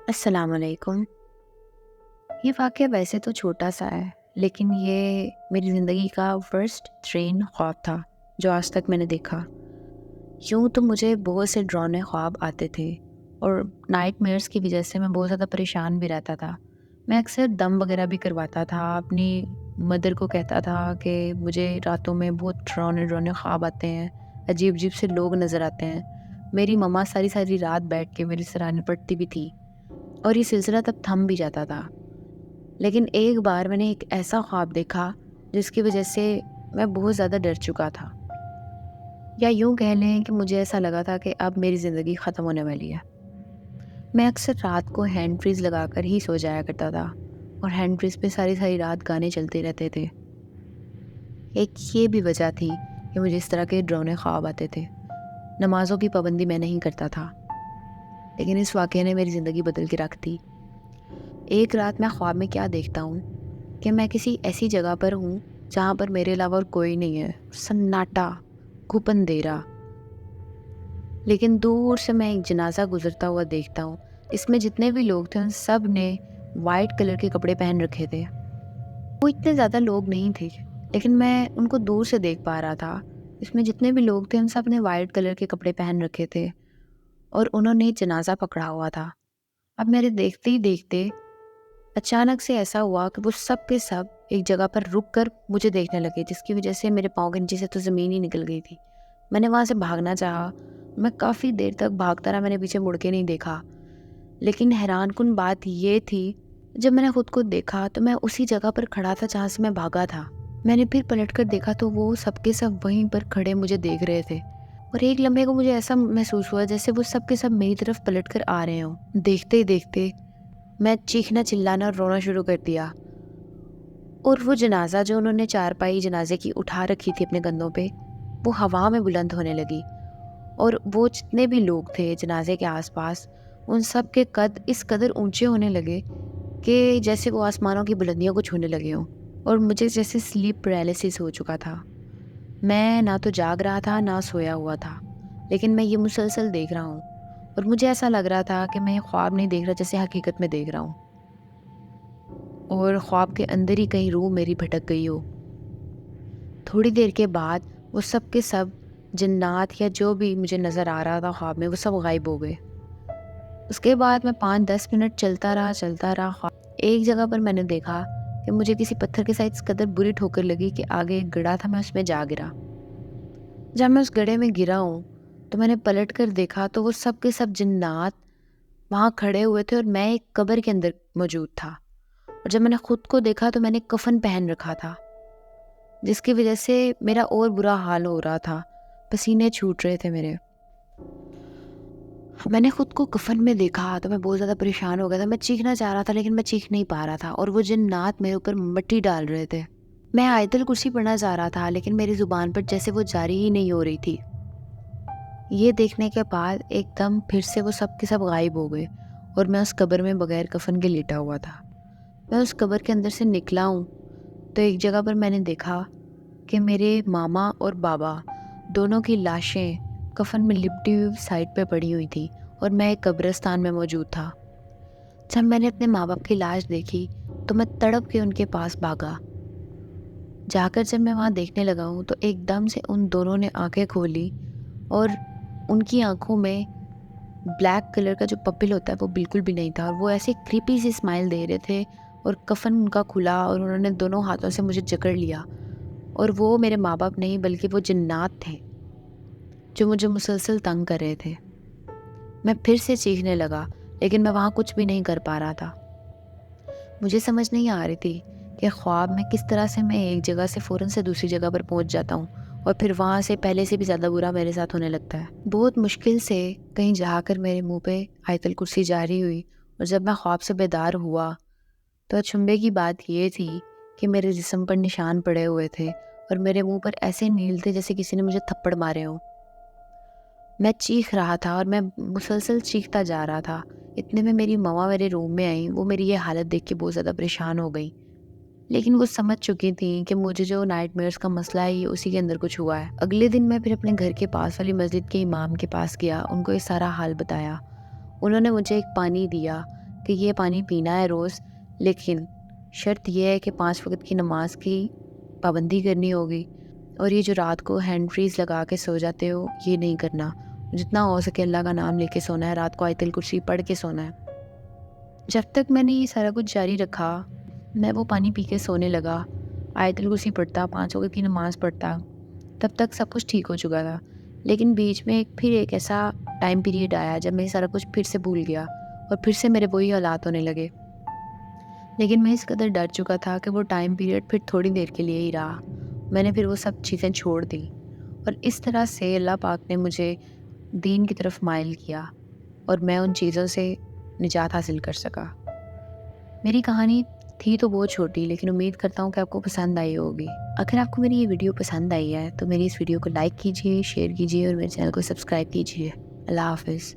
السلام علیکم۔ یہ واقعہ ویسے تو چھوٹا سا ہے، لیکن یہ میری زندگی کا فرسٹ ٹرین خواب تھا جو آج تک میں نے دیکھا۔ یوں تو مجھے بہت سے ڈراؤنے خواب آتے تھے اور نائٹ میئرس کی وجہ سے میں بہت زیادہ پریشان بھی رہتا تھا۔ میں اکثر دم وغیرہ بھی کرواتا تھا، اپنی مدر کو کہتا تھا کہ مجھے راتوں میں بہت ڈراؤنے خواب آتے ہیں، عجیب عجیب سے لوگ نظر آتے ہیں۔ میری مما ساری ساری رات بیٹھ کے میری سراہنے پڑتی بھی تھی اور یہ سلسلہ تب تھم بھی جاتا تھا۔ لیکن ایک بار میں نے ایک ایسا خواب دیکھا جس کی وجہ سے میں بہت زیادہ ڈر چکا تھا، یا یوں کہہ لیں کہ مجھے ایسا لگا تھا کہ اب میری زندگی ختم ہونے والی ہے۔ میں اکثر رات کو ہینڈ فریز لگا کر ہی سو جایا کرتا تھا اور ہینڈ فریز پہ ساری ساری رات گانے چلتے رہتے تھے۔ ایک یہ بھی وجہ تھی کہ مجھے اس طرح کے ڈراؤنے خواب آتے تھے۔ نمازوں کی پابندی میں نہیں کرتا تھا، لیکن اس واقعے نے میری زندگی بدل کے رکھ دی۔ ایک رات میں خواب میں کیا دیکھتا ہوں کہ میں کسی ایسی جگہ پر ہوں جہاں پر میرے علاوہ اور کوئی نہیں ہے، سناٹا، گھپ اندھیرا۔ لیکن دور سے میں ایک جنازہ گزرتا ہوا دیکھتا ہوں۔ اس میں جتنے بھی لوگ تھے ان سب نے وائٹ کلر کے کپڑے پہن رکھے تھے۔ وہ اتنے زیادہ لوگ نہیں تھے، لیکن میں ان کو دور سے دیکھ پا رہا تھا۔ اس میں جتنے بھی لوگ تھے ان سب نے وائٹ کلر کے کپڑے پہن رکھے تھے اور انہوں نے جنازہ پکڑا ہوا تھا۔ اب میرے دیکھتے ہی دیکھتے اچانک سے ایسا ہوا کہ وہ سب کے سب ایک جگہ پر رک کر مجھے دیکھنے لگے، جس کی وجہ سے میرے پاؤں کے نیچے سے تو زمین ہی نکل گئی تھی۔ میں نے وہاں سے بھاگنا چاہا، میں کافی دیر تک بھاگتا رہا، میں نے پیچھے مڑ کے نہیں دیکھا۔ لیکن حیران کن بات یہ تھی، جب میں نے خود کو دیکھا تو میں اسی جگہ پر کھڑا تھا جہاں سے میں بھاگا تھا۔ میں نے پھر پلٹ کر دیکھا تو وہ سب کے سب وہیں پر کھڑے مجھے دیکھ رہے تھے، اور ایک لمحے کو مجھے ایسا محسوس ہوا جیسے وہ سب کے سب میری طرف پلٹ کر آ رہے ہوں۔ دیکھتے ہی دیکھتے میں چیخنا چلانا اور رونا شروع کر دیا، اور وہ جنازہ جو انہوں نے چارپائی جنازے کی اٹھا رکھی تھی اپنے کندھوں پہ، وہ ہوا میں بلند ہونے لگی، اور وہ جتنے بھی لوگ تھے جنازے کے آس پاس ان سب کے قد اس قدر اونچے ہونے لگے کہ جیسے وہ آسمانوں کی بلندیوں کو چھونے لگے ہوں، اور مجھے جیسے سلیپ پیرالائسس ہو چکا تھا۔ میں نہ تو جاگ رہا تھا نہ سویا ہوا تھا، لیکن میں یہ مسلسل دیکھ رہا ہوں، اور مجھے ایسا لگ رہا تھا کہ میں یہ خواب نہیں دیکھ رہا، جیسے حقیقت میں دیکھ رہا ہوں، اور خواب کے اندر ہی کہیں روح میری بھٹک گئی ہو۔ تھوڑی دیر کے بعد وہ سب کے سب جنات یا جو بھی مجھے نظر آ رہا تھا خواب میں، وہ سب غائب ہو گئے۔ اس کے بعد میں 5-10 منٹ چلتا رہا۔ ایک جگہ پر میں نے دیکھا کہ مجھے کسی پتھر کے ساتھ اس قدر بری ٹھوکر لگی کہ آگے ایک گڑھا تھا، میں اس میں جا گرا۔ جب میں اس گڑھے میں گرا ہوں تو میں نے پلٹ کر دیکھا تو وہ سب کے سب جنات وہاں کھڑے ہوئے تھے، اور میں ایک قبر کے اندر موجود تھا۔ اور جب میں نے خود کو دیکھا تو میں نے کفن پہن رکھا تھا، جس کی وجہ سے میرا اور برا حال ہو رہا تھا، پسینے چھوٹ رہے تھے میرے۔ میں نے خود کو کفن میں دیکھا تو میں بہت زیادہ پریشان ہو گیا تھا۔ میں چیخنا چاہ رہا تھا لیکن میں چیخ نہیں پا رہا تھا، اور وہ جنات میرے اوپر مٹی ڈال رہے تھے۔ میں آیت الکرسی پڑھنا چاہ رہا تھا لیکن میری زبان پر جیسے وہ جاری ہی نہیں ہو رہی تھی۔ یہ دیکھنے کے بعد ایک دم پھر سے وہ سب کے سب غائب ہو گئے، اور میں اس قبر میں بغیر کفن کے لیٹا ہوا تھا۔ میں اس قبر کے اندر سے نکلا ہوں تو ایک جگہ پر میں نے دیکھا کہ میرے ماما اور بابا دونوں کی لاشیں کفن میں لپٹی ہوئی سائڈ پہ پڑی ہوئی تھی، اور میں ایک قبرستان میں موجود تھا۔ جب میں نے اپنے ماں باپ کی لاش دیکھی تو میں تڑپ کے ان کے پاس بھاگا۔ جا کر جب میں وہاں دیکھنے لگا ہوں تو ایک دم سے ان دونوں نے آنکھیں کھولی، اور ان کی آنکھوں میں بلیک کلر کا جو پپل ہوتا ہے وہ بالکل بھی نہیں تھا، اور وہ ایسے کریپی سی اسمائل دے رہے تھے، اور کفن ان کا کھلا اور انہوں نے دونوں ہاتھوں سے مجھے جکڑ لیا، اور وہ میرے ماں باپ نہیں بلکہ وہ جنات تھے جو مجھے مسلسل تنگ کر رہے تھے۔ میں پھر سے چیخنے لگا لیکن میں وہاں کچھ بھی نہیں کر پا رہا تھا۔ مجھے سمجھ نہیں آ رہی تھی کہ خواب میں کس طرح سے میں ایک جگہ سے فوراً سے دوسری جگہ پر پہنچ جاتا ہوں، اور پھر وہاں سے پہلے سے بھی زیادہ برا میرے ساتھ ہونے لگتا ہے۔ بہت مشکل سے کہیں جا کر میرے منہ پہ آیت الکرسی جاری ہوئی، اور جب میں خواب سے بیدار ہوا تو اچنبھے کی بات یہ تھی کہ میرے جسم پر نشان پڑے ہوئے تھے، اور میرے منہ پر ایسے نیل تھے جیسے کسی نے مجھے تھپڑ مارے ہوں۔ میں چیخ رہا تھا اور میں مسلسل چیختا جا رہا تھا۔ اتنے میں میری ماما میرے روم میں آئیں، وہ میری یہ حالت دیکھ کے بہت زیادہ پریشان ہو گئی، لیکن وہ سمجھ چکی تھیں کہ مجھے جو نائٹ میئرس کا مسئلہ ہے یہ اسی کے اندر کچھ ہوا ہے۔ اگلے دن میں پھر اپنے گھر کے پاس والی مسجد کے امام کے پاس گیا، ان کو یہ سارا حال بتایا۔ انہوں نے مجھے ایک پانی دیا کہ یہ پانی پینا ہے روز، لیکن شرط یہ ہے کہ 5 وقت کی نماز کی پابندی کرنی ہوگی، اور یہ جو رات کو ہینڈ فریز لگا کے سو جاتے ہو یہ نہیں کرنا، جتنا ہو سکے اللہ کا نام لے کے سونا ہے، رات کو آیت الکرسی پڑھ کے سونا ہے۔ جب تک میں نے یہ سارا کچھ جاری رکھا، میں وہ پانی پی کے سونے لگا، آیت الکرسی پڑھتا، 5 وقت کی نماز پڑھتا، تب تک سب کچھ ٹھیک ہو چکا تھا۔ لیکن بیچ میں پھر ایک ایسا ٹائم پیریڈ آیا جب میں سارا کچھ پھر سے بھول گیا اور پھر سے میرے وہی حالات ہونے لگے۔ لیکن میں اس قدر ڈر چکا تھا کہ وہ ٹائم پیریڈ پھر تھوڑی دیر کے لیے ہی رہا، میں نے پھر وہ سب چیزیں چھوڑ دیں، اور اس طرح سے اللہ پاک نے مجھے دین کی طرف مائل کیا اور میں ان چیزوں سے نجات حاصل کر سکا۔ میری کہانی تھی تو بہت چھوٹی، لیکن امید کرتا ہوں کہ آپ کو پسند آئی ہوگی۔ اگر آپ کو میری یہ ویڈیو پسند آئی ہے تو میری اس ویڈیو کو لائک کیجیے، شیئر کیجیے اور میرے چینل کو سبسکرائب کیجیے۔ اللہ حافظ۔